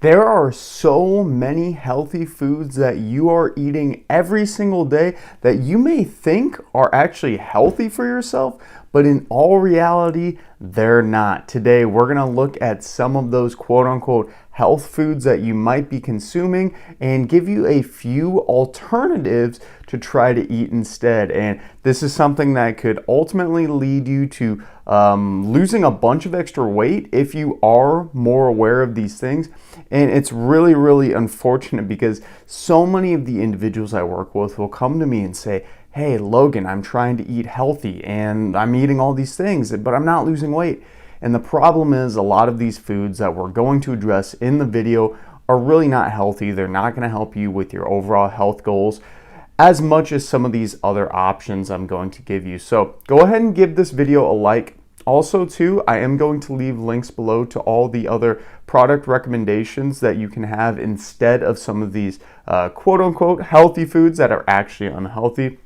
There are so many healthy foods that you are eating every single day that you may think are actually healthy for yourself, but in all reality, they're not. Today, we're gonna look at some of those quote unquote health foods that you might be consuming and give you a few alternatives to try to eat instead. And this is something that could ultimately lead you to losing a bunch of extra weight if you are more aware of these things. And it's really, really unfortunate because so many of the individuals I work with will come to me and say, hey, Logan, I'm trying to eat healthy and I'm eating all these things, but I'm not losing weight. And the problem is a lot of these foods that we're going to address in the video are really not healthy. They're not going to help you with your overall health goals as much as some of these other options I'm going to give you. So go ahead and give this video a like. Also too, I am going to leave links below to all the other product recommendations that you can have instead of some of these quote unquote healthy foods that are actually unhealthy.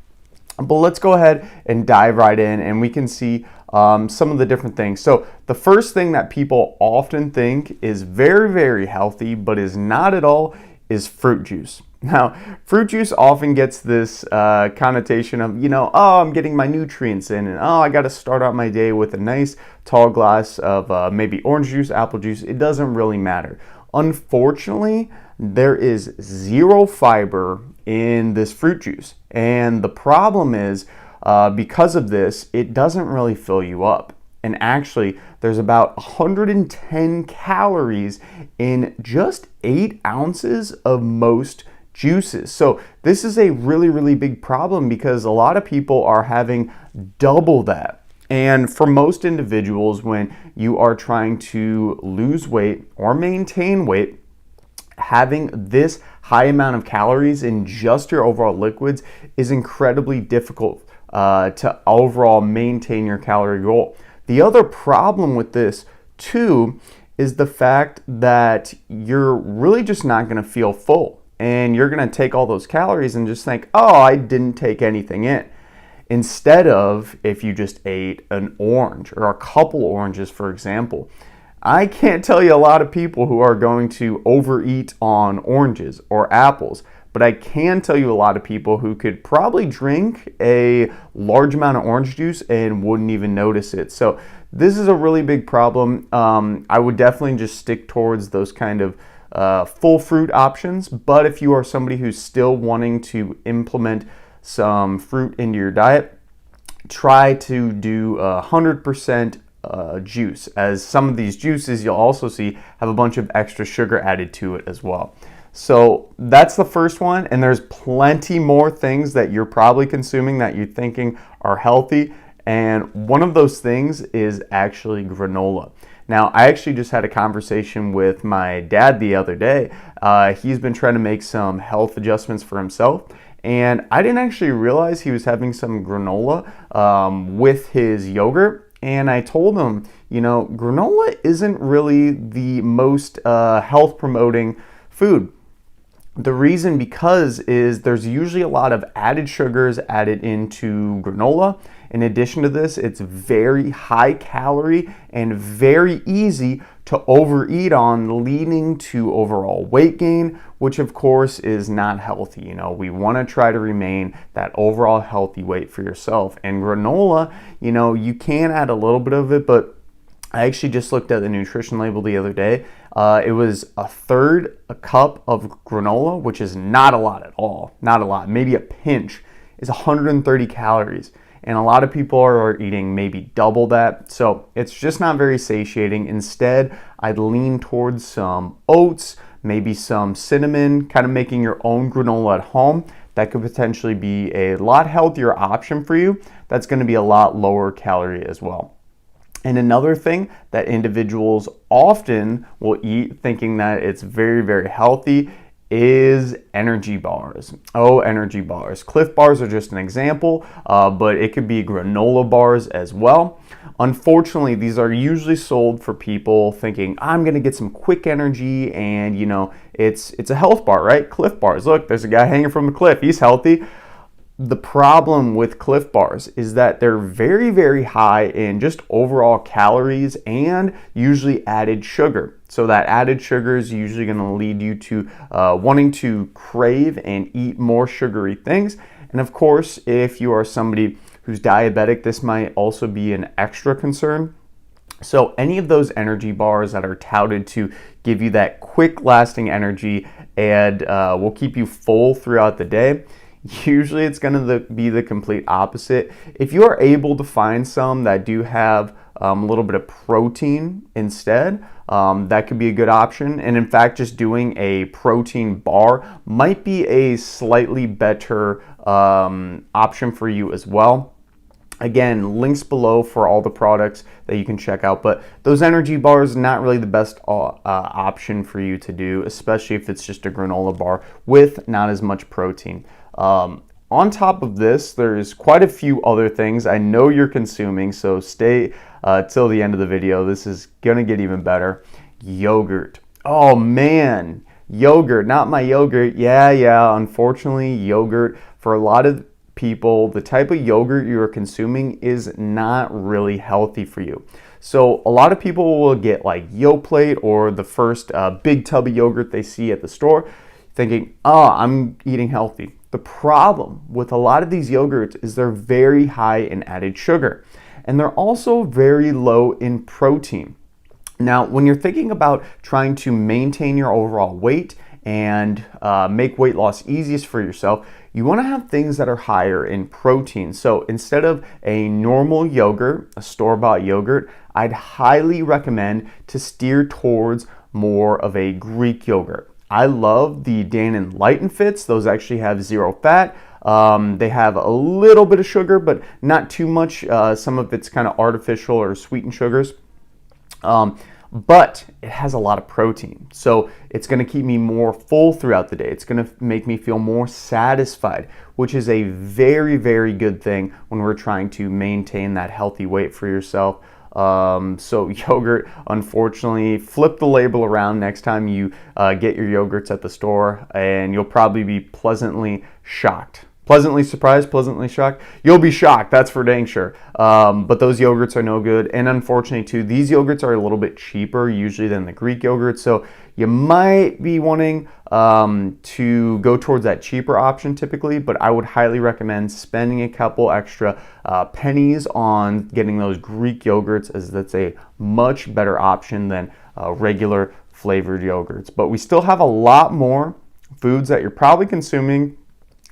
But let's go ahead and dive right in and we can see some of the different things. So the first thing that people often think is very, very healthy, but is not at all, is fruit juice. Now, fruit juice often gets this connotation of, oh, I'm getting my nutrients in, and oh, I got to start out my day with a nice tall glass of maybe orange juice, apple juice. It doesn't really matter. Unfortunately, there is zero fiber in this fruit juice. And the problem is, because of this, it doesn't really fill you up. And actually, there's about 110 calories in just 8 ounces of most juices. So this is a really, really big problem because a lot of people are having double that. And for most individuals, when you are trying to lose weight or maintain weight, having this high amount of calories in just your overall liquids is incredibly difficult to overall maintain your calorie goal. The other problem with this too is the fact that you're really just not going to feel full. And you're going to take all those calories and just think, oh, I didn't take anything in. Instead of if you just ate an orange or a couple oranges, for example. I can't tell you a lot of people who are going to overeat on oranges or apples, but I can tell you a lot of people who could probably drink a large amount of orange juice and wouldn't even notice it. So this is a really big problem. I would definitely just stick towards those kind of full fruit options, but if you are somebody who's still wanting to implement some fruit into your diet, try to do 100% juice, as some of these juices you'll also see have a bunch of extra sugar added to it as well. So that's the first one, and there's plenty more things that you're probably consuming that you're thinking are healthy, and one of those things is actually granola. Now, I actually just had a conversation with my dad the other day. He's been trying to make some health adjustments for himself, and I didn't actually realize he was having some granola with his yogurt. And I told him, granola isn't really the most health promoting food. The reason because is there's usually a lot of added sugars added into granola. In addition to this, it's very high calorie and very easy to overeat on, leading to overall weight gain, which of course is not healthy. We want to try to remain that overall healthy weight for yourself. And granola, you can add a little bit of it, but I actually just looked at the nutrition label the other day. It was a cup of granola, which is not a lot at all. Not a lot, maybe a pinch, is 130 calories. And a lot of people are eating maybe double that. So it's just not very satiating. Instead, I'd lean towards some oats, maybe some cinnamon, kind of making your own granola at home. That could potentially be a lot healthier option for you. That's going to be a lot lower calorie as well. And another thing that individuals often will eat thinking that it's very, very healthy is energy bars. Oh, energy bars. Cliff bars are just an example, but it could be granola bars as well. Unfortunately, these are usually sold for people thinking, I'm gonna get some quick energy and it's a health bar, right? Cliff bars. Look, there's a guy hanging from a cliff. He's healthy. The problem with Cliff bars is that they're very, very high in just overall calories and usually added sugar. So that added sugar is usually going to lead you to wanting to crave and eat more sugary things. And of course, if you are somebody who's diabetic, this might also be an extra concern. So any of those energy bars that are touted to give you that quick lasting energy and will keep you full throughout the day, usually it's going to be the complete opposite. If you are able to find some that do have a little bit of protein instead, that could be a good option. And in fact, just doing a protein bar might be a slightly better option for you as well. Again, links below for all the products that you can check out, but those energy bars, not really the best option for you to do, especially if it's just a granola bar with not as much protein. On top of this, there's quite a few other things I know you're consuming, so stay till the end of the video. This is gonna get even better. Yogurt. Oh man, yogurt, not my yogurt. Yeah, unfortunately, yogurt for a lot of people, the type of yogurt you are consuming is not really healthy for you. So a lot of people will get like Yoplait or the first big tub of yogurt they see at the store, thinking, oh, I'm eating healthy. The problem with a lot of these yogurts is they're very high in added sugar, and they're also very low in protein. Now, when you're thinking about trying to maintain your overall weight and make weight loss easiest for yourself, you want to have things that are higher in protein. So instead of a normal yogurt, a store-bought yogurt, I'd highly recommend to steer towards more of a Greek yogurt. I love the Dannon Light and Fits. Those actually have zero fat. They have a little bit of sugar, but not too much. Some of it's kind of artificial or sweetened sugars. But it has a lot of protein. So it's going to keep me more full throughout the day. It's going to make me feel more satisfied, which is a very, very good thing when we're trying to maintain that healthy weight for yourself. So yogurt, unfortunately, flip the label around next time you get your yogurts at the store, and you'll probably be pleasantly shocked. Pleasantly surprised, pleasantly shocked. You'll be shocked, that's for dang sure. But those yogurts are no good. And unfortunately too, these yogurts are a little bit cheaper usually than the Greek yogurt. So you might be wanting to go towards that cheaper option typically, but I would highly recommend spending a couple extra pennies on getting those Greek yogurts, as that's a much better option than regular flavored yogurts. But we still have a lot more foods that you're probably consuming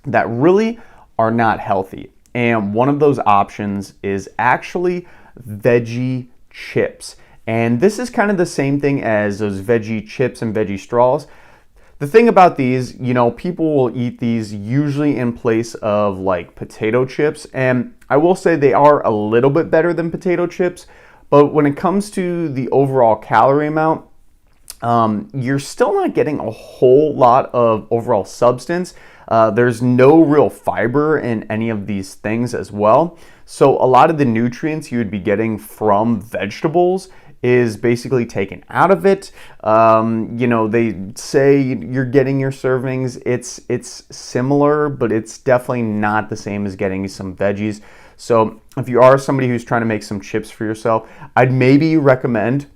that really are not healthy. And one of those options is actually veggie chips. And this is kind of the same thing as those veggie chips and veggie straws. The thing about these, you know, people will eat these usually in place of like potato chips. And I will say they are a little bit better than potato chips. But when it comes to the overall calorie amount, you're still not getting a whole lot of overall substance. There's no real fiber in any of these things as well. So a lot of the nutrients you would be getting from vegetables is basically taken out of it. You know, they say you're getting your servings. It's similar, but it's definitely not the same as getting some veggies. So if you are somebody who's trying to make some chips for yourself, I'd maybe recommend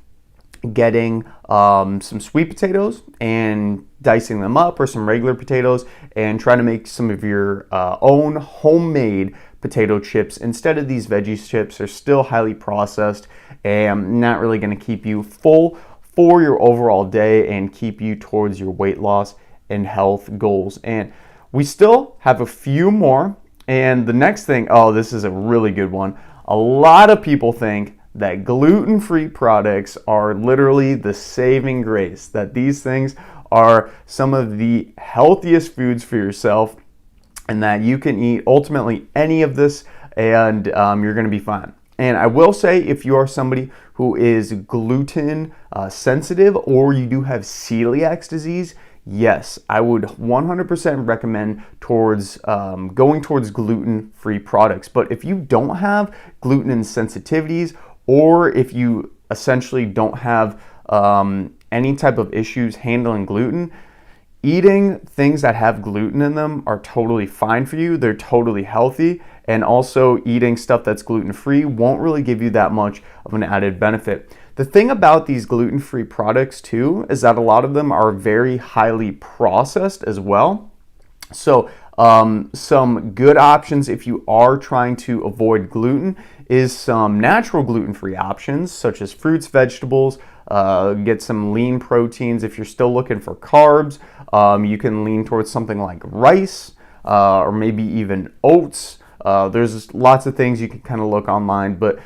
getting some sweet potatoes and dicing them up, or some regular potatoes, and trying to make some of your own homemade potato chips instead of these veggie chips. They're still highly processed and not really going to keep you full for your overall day and keep you towards your weight loss and health goals. And we still have a few more. And the next thing, oh, this is a really good one. A lot of people think that gluten-free products are literally the saving grace, that these things are some of the healthiest foods for yourself, and that you can eat ultimately any of this and you're going to be fine. And I will say, if you are somebody who is gluten sensitive, or you do have celiac disease, yes, I would 100% recommend towards going towards gluten-free products. But if you don't have gluten sensitivities, or if you essentially don't have any type of issues handling gluten, eating things that have gluten in them are totally fine for you. They're totally healthy. And also eating stuff that's gluten-free won't really give you that much of an added benefit. The thing about these gluten-free products too is that a lot of them are very highly processed as well. So some good options if you are trying to avoid gluten is some natural gluten-free options such as fruits, vegetables, get some lean proteins. If you're still looking for carbs, you can lean towards something like rice or maybe even oats. There's lots of things you can kind of look online, but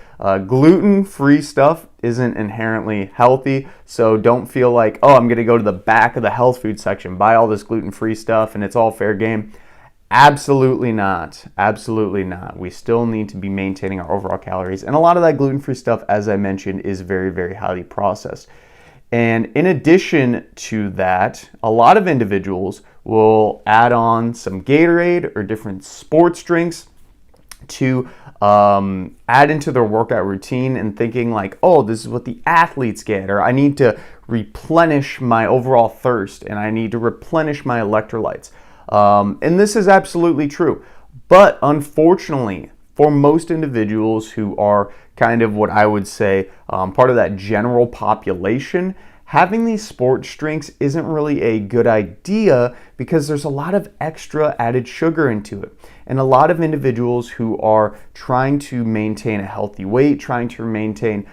gluten-free stuff isn't inherently healthy, so don't feel like, oh, I'm going to go to the back of the health food section, buy all this gluten-free stuff, and it's all fair game. Absolutely not. Absolutely not. We still need to be maintaining our overall calories, and a lot of that gluten-free stuff, as I mentioned, is very, very highly processed. And in addition to that, a lot of individuals will add on some Gatorade or different sports drinks to add into their workout routine and thinking like, oh, this is what the athletes get, or I need to replenish my overall thirst and I need to replenish my electrolytes. And this is absolutely true. But unfortunately, for most individuals who are kind of what I would say part of that general population, having these sports drinks isn't really a good idea because there's a lot of extra added sugar into it. And a lot of individuals who are trying to maintain a healthy weight, trying to maintain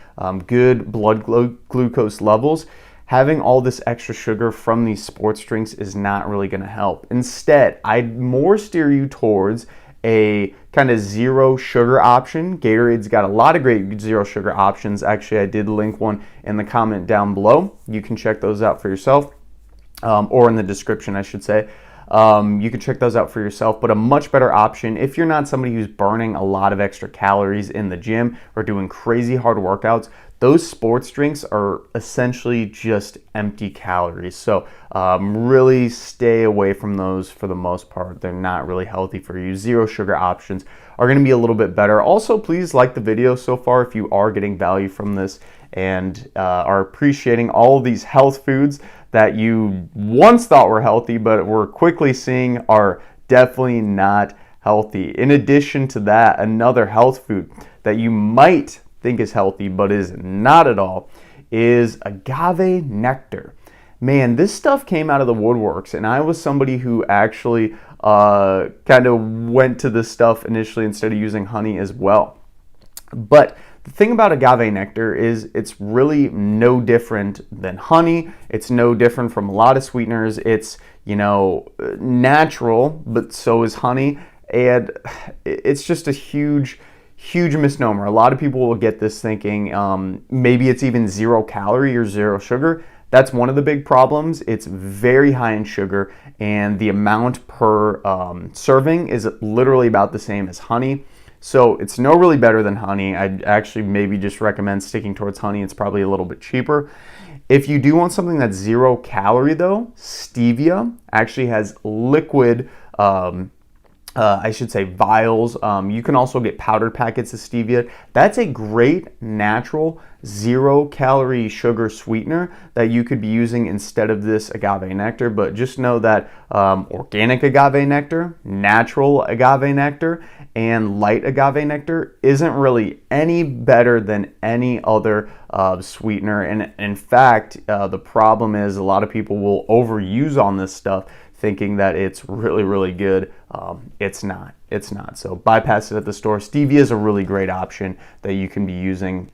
good blood glucose levels, having all this extra sugar from these sports drinks is not really going to help. Instead, I'd more steer you towards a kind of zero sugar option. Gatorade's got a lot of great zero sugar options. Actually, I did link one in the comment down below. You can check those out for yourself, or in the description, I should say. You can check those out for yourself, but a much better option if you're not somebody who's burning a lot of extra calories in the gym or doing crazy hard workouts. Those sports drinks are essentially just empty calories. So really stay away from those for the most part. They're not really healthy for you. Zero sugar options are going to be a little bit better. Also, please like the video so far if you are getting value from this and are appreciating all of these health foods that you once thought were healthy, but we're quickly seeing are definitely not healthy. In addition to that, another health food that you might think is healthy but is not at all is agave nectar. Man, this stuff came out of the woodworks, and I was somebody who actually kind of went to this stuff initially instead of using honey as well. But the thing about agave nectar is it's really no different than honey. It's no different from a lot of sweeteners. It's, natural, but so is honey. And it's just a huge misnomer. A lot of people will get this thinking maybe it's even 0 calorie or 0 sugar. That's one of the big problems. It's very high in sugar, and the amount per serving is literally about the same as honey. So it's no really better than honey. I'd actually maybe just recommend sticking towards honey. It's probably a little bit cheaper. If you do want something that's 0 calorie though, stevia actually has liquid I should say vials. You can also get powdered packets of stevia. That's a great natural 0 calorie sugar sweetener that you could be using instead of this agave nectar. But just know that organic agave nectar, natural agave nectar, and light agave nectar isn't really any better than any other sweetener. And in fact, the problem is a lot of people will overuse on this stuff, thinking that it's really, really good. It's not. It's not. So bypass it at the store. Stevia is a really great option that you can be using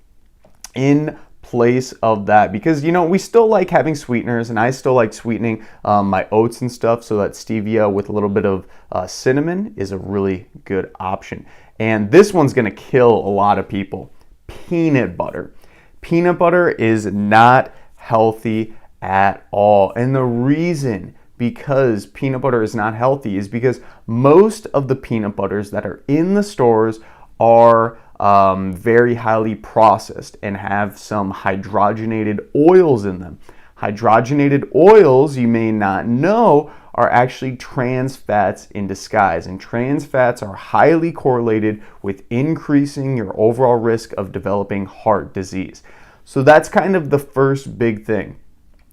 in place of that, because we still like having sweeteners, and I still like sweetening my oats and stuff, so that stevia with a little bit of cinnamon is a really good option. And this one's going to kill a lot of people. Peanut butter. Peanut butter is not healthy at all, and the reason because peanut butter is not healthy is because most of the peanut butters that are in the stores are very highly processed and have some hydrogenated oils in them. Hydrogenated oils, you may not know, are actually trans fats in disguise, and trans fats are highly correlated with increasing your overall risk of developing heart disease. So that's kind of the first big thing,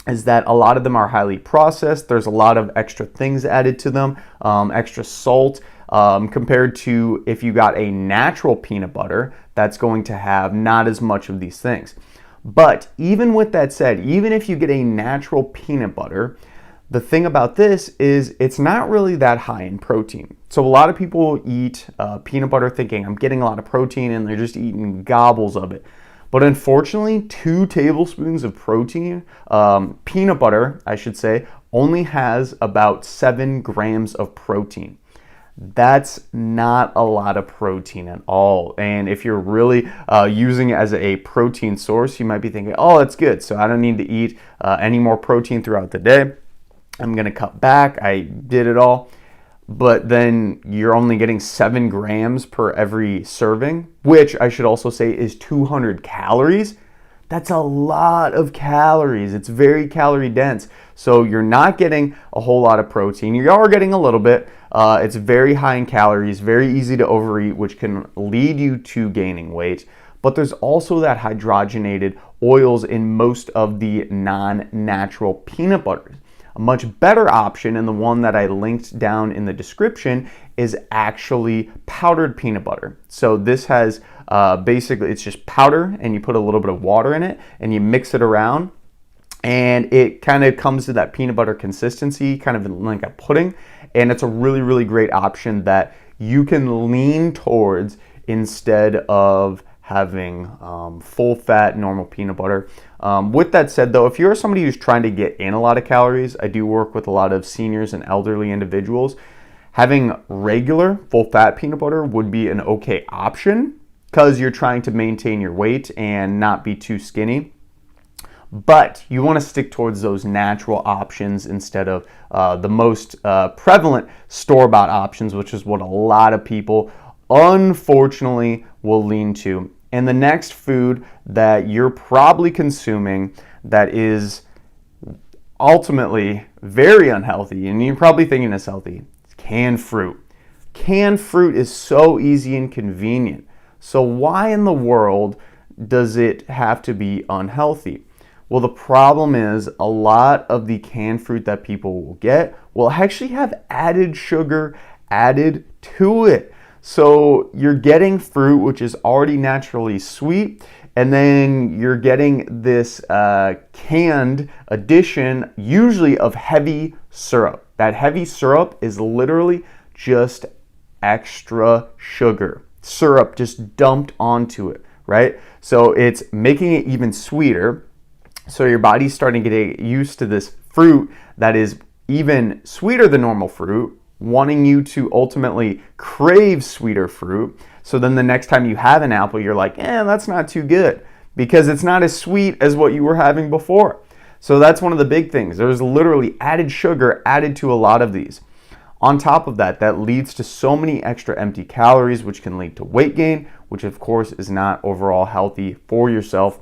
is that a lot of them are highly processed. There's a lot of extra things added to them, extra salt, compared to if you got a natural peanut butter that's going to have not as much of these things. But even with that said, even if you get a natural peanut butter, the thing about this is it's not really that high in protein. So a lot of people eat peanut butter thinking I'm getting a lot of protein, and they're just eating gobbles of it. But unfortunately, 2 tablespoons of protein, peanut butter, I should say, only has about 7 grams of protein. That's not a lot of protein at all. And if you're really using it as a protein source, you might be thinking, oh, that's good, so I don't need to eat any more protein throughout the day. I'm gonna cut back, I did it all. But then you're only getting 7 grams per every serving, which I should also say is 200 calories. That's a lot of calories. It's very calorie dense. So you're not getting a whole lot of protein. You are getting a little bit. It's very high in calories, very easy to overeat, which can lead you to gaining weight. But there's also that hydrogenated oils in most of the non-natural peanut butters. A much better option, and the one that I linked down in the description, is actually powdered peanut butter. So this has basically, it's just powder, and you put a little bit of water in it, and you mix it around, and it kind of comes to that peanut butter consistency, kind of like a pudding. And it's a really, really great option that you can lean towards instead of having full fat normal peanut butter. With that said though, if you're somebody who's trying to get in a lot of calories, I do work with a lot of seniors and elderly individuals, having regular full fat peanut butter would be an okay option because you're trying to maintain your weight and not be too skinny. But you want to stick towards those natural options instead of the most prevalent store-bought options, which is what a lot of people unfortunately will lean to. And the next food that you're probably consuming that is ultimately very unhealthy, and you're probably thinking it's healthy, it's canned fruit. Canned fruit is so easy and convenient. So why in the world does it have to be unhealthy? Well, the problem is a lot of the canned fruit that people will get will actually have added sugar added to it. So you're getting fruit which is already naturally sweet, and then you're getting this canned addition, usually of heavy syrup. That heavy syrup is literally just extra sugar. Syrup just dumped onto it, right? So it's making it even sweeter. So your body's starting to get used to this fruit that is even sweeter than normal fruit, wanting you to ultimately crave sweeter fruit. So then the next time you have an apple, you're like, that's not too good because it's not as sweet as what you were having before. So that's one of the big things. There's literally added sugar added to a lot of these. On top of that, that leads to so many extra empty calories, which can lead to weight gain, which of course is not overall healthy for yourself.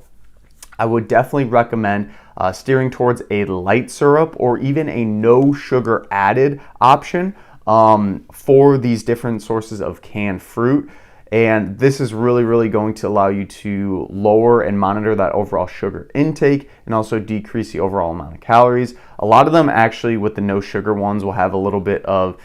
I would definitely recommend steering towards a light syrup or even a no sugar added option for these different sources of canned fruit. And this is really, really going to allow you to lower and monitor that overall sugar intake and also decrease the overall amount of calories. A lot of them actually with the no sugar ones will have a little bit of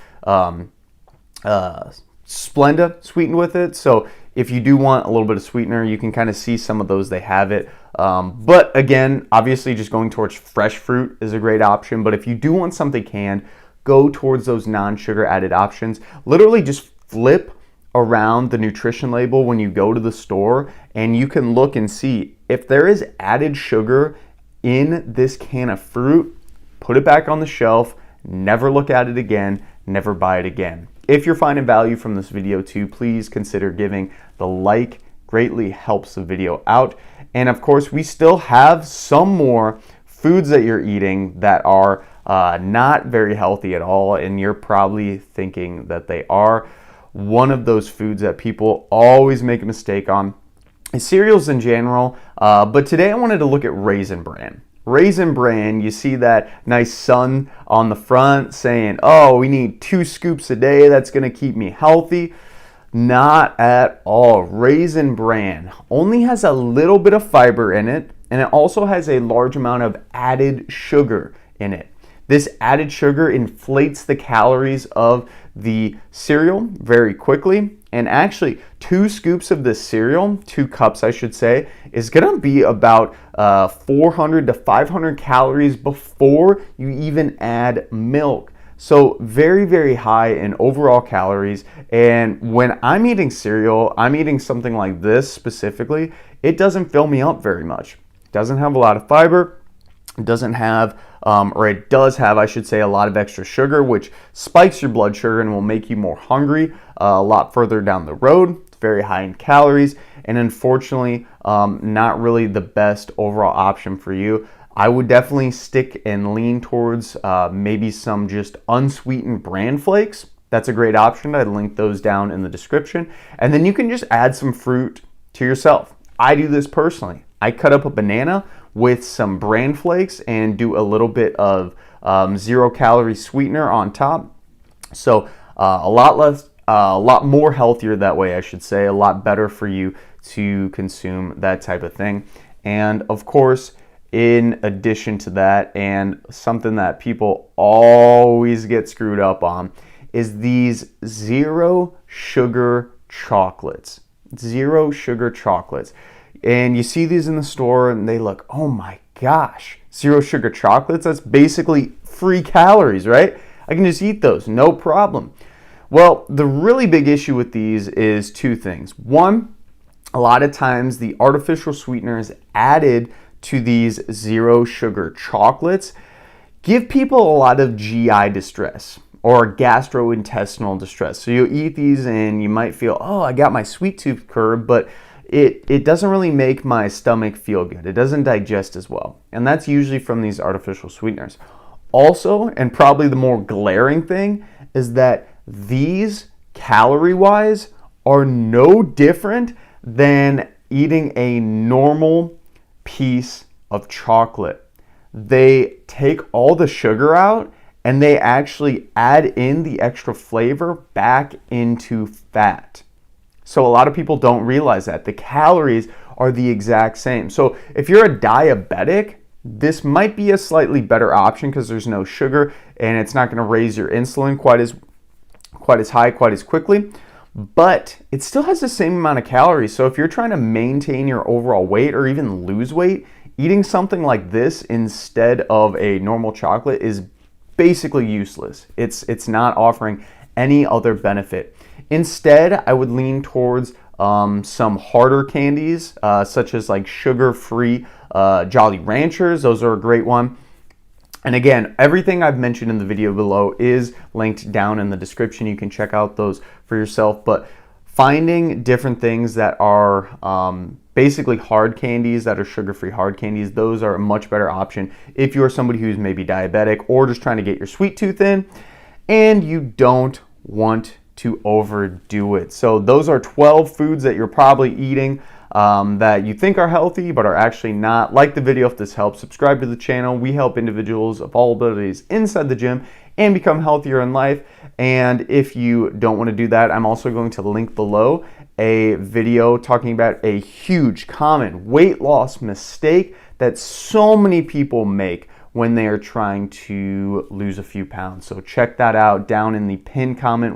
Splenda sweetened with it. So if you do want a little bit of sweetener, you can kind of see some of those, they have it. But again, obviously just going towards fresh fruit is a great option. But if you do want something canned, go towards those non-sugar added options. Literally just flip around the nutrition label when you go to the store and you can look and see if there is added sugar in this can of fruit, put it back on the shelf, never look at it again, never buy it again. If you're finding value from this video too, please consider giving the like, greatly helps the video out. And of course, we still have some more foods that you're eating that are not very healthy at all, and you're probably thinking that they are. One of those foods that people always make a mistake on is cereals in general, but today I wanted to look at Raisin Bran. Raisin Bran, you see that nice sun on the front saying, oh, we need 2 scoops a day, that's gonna keep me healthy. Not at all. Raisin Bran only has a little bit of fiber in it, and it also has a large amount of added sugar in it. This added sugar inflates the calories of the cereal very quickly. And actually, 2 scoops of this cereal, 2 cups I should say, is gonna be about 400 to 500 calories before you even add milk. So very, very high in overall calories. And when I'm eating cereal, I'm eating something like this specifically, it doesn't fill me up very much. It doesn't have a lot of fiber. It doesn't have, or it does have, I should say, a lot of extra sugar, which spikes your blood sugar and will make you more hungry a lot further down the road. It's very high in calories, and unfortunately, not really the best overall option for you. I would definitely stick and lean towards maybe some just unsweetened bran flakes. That's a great option. I'd link those down in the description. And then you can just add some fruit to yourself. I do this personally. I cut up a banana with some bran flakes and do a little bit of 0-calorie sweetener on top. So a lot more healthier that way, I should say. A lot better for you to consume that type of thing. And of course, in addition to that, and something that people always get screwed up on, is these 0 sugar chocolates. 0 sugar chocolates. And you see these in the store and they look, oh my gosh, 0 sugar chocolates? That's basically free calories, right? I can just eat those, no problem. Well, the really big issue with these is 2 things. One, a lot of times the artificial sweeteners added to these 0 sugar chocolates give people a lot of GI distress or gastrointestinal distress. So you'll eat these and you might feel, oh, I got my sweet tooth curbed, but it doesn't really make my stomach feel good. It doesn't digest as well. And that's usually from these artificial sweeteners. Also, and probably the more glaring thing, is that these calorie-wise are no different than eating a normal piece of chocolate. They take all the sugar out and they actually add in the extra flavor back into fat. So a lot of people don't realize that. The calories are the exact same. So if you're a diabetic, this might be a slightly better option because there's no sugar and it's not going to raise your insulin quite as high, quite as quickly. But it still has the same amount of calories. So if you're trying to maintain your overall weight or even lose weight, eating something like this instead of a normal chocolate is basically useless. It's not offering any other benefit. Instead, I would lean towards some harder candies, such as like sugar-free Jolly Ranchers. Those are a great one. And again, everything I've mentioned in the video below is linked down in the description. You can check out those for yourself. But finding different things that are basically hard candies, that are sugar-free hard candies, those are a much better option if you're somebody who's maybe diabetic or just trying to get your sweet tooth in and you don't want to overdo it. So those are 12 foods that you're probably eating that you think are healthy but are actually not. Like the video if this helps. Subscribe to the channel. We help individuals of all abilities inside the gym and become healthier in life. And if you don't want to do that, I'm also going to link below a video talking about a huge common weight loss mistake that so many people make when they are trying to lose a few pounds. So check that out down in the pinned comment